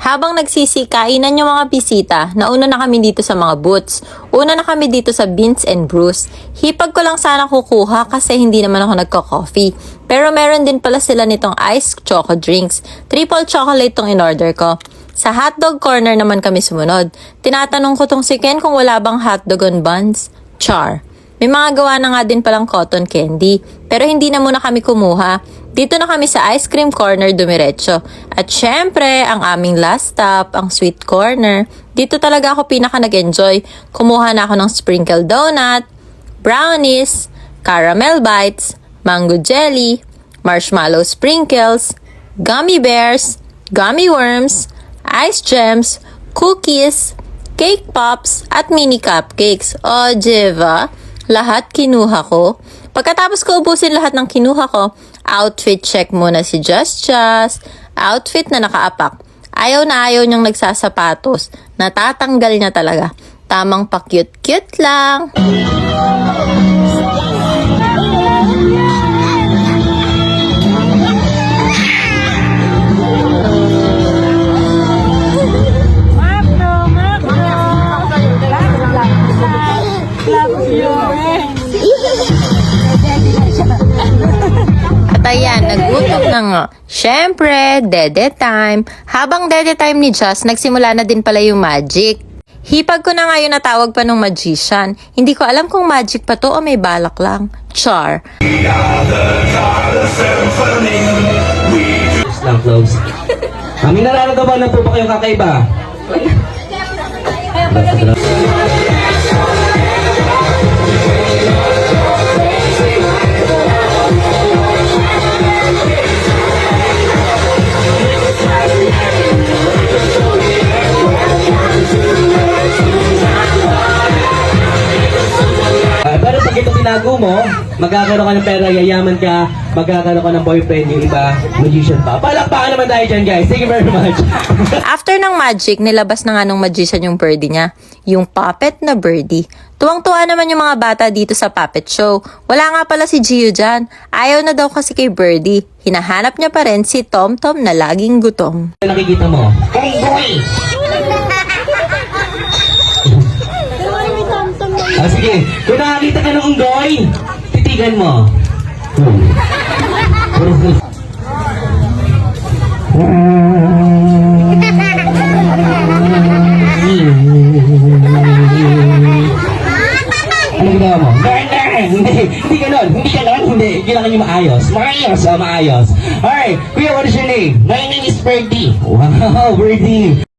Habang nagsisikainan yung mga bisita, nauna na kami dito sa mga booths. Una na kami dito sa Beans and Brews. Hipag ko lang sana kukuha kasi hindi naman ako nagko-coffee. Pero meron din pala sila nitong iced choco drinks. Triple chocolate tong in-order ko. Sa hotdog corner naman kami sumunod. Tinatanong ko tong si Ken kung wala bang hotdog on buns. Char. May mga gawa na nga din palang cotton candy. Pero hindi na muna kami kumuha. Dito na kami sa ice cream corner dumiretso. At syempre, ang aming last stop, ang sweet corner. Dito talaga ako pinaka nag-enjoy. Kumuha na ako ng sprinkle donut, brownies, caramel bites, mango jelly, marshmallow sprinkles, gummy bears, gummy worms, ice gems, cookies, cake pops, at mini cupcakes. O, diba? Lahat kinuha ko. Pagkatapos ko ubusin lahat ng kinuha ko, outfit check muna si Just. Outfit na nakaapak. Ayaw na ayaw niyang nagsasapatos. Natatanggal niya talaga. Tamang pa-cute-cute lang. At ayan, nagutom na nga. Syempre, dede time. Habang dede time ni Just, nagsimula na din pala yung magic. Hipag ko na nga yung natawag pa ng magician. Hindi ko alam kung magic pa to o may balak lang. Char. Lang close. Kami nararamdaman na po ba kayong kakaiba? Pero pag ito tinago mo, magkakaroon ka ng pera, yayaman ka, magkakaroon ka ng boyfriend, yung iba, magician pa. Palakpakan naman tayo dyan, guys. Thank you very much. After ng magic, nilabas na nga nung magician yung birdie niya. Yung puppet na birdie. Tuwang-tuwa naman yung mga bata dito sa puppet show. Wala nga pala si Gio dyan. Ayaw na daw kasi kay Birdie. Hinahanap niya pa rin si Tom Tom na laging gutom. Nakikita mo? Hey, boy! Sige, kung nakakita ka ng unggoy, titigan mo. Ano ginawa mo? Hindi ganon, hindi. Kailangan nyo maayos. Maayos. Alright, kuya, what is your name? My name is Birdie. Wow, Birdie.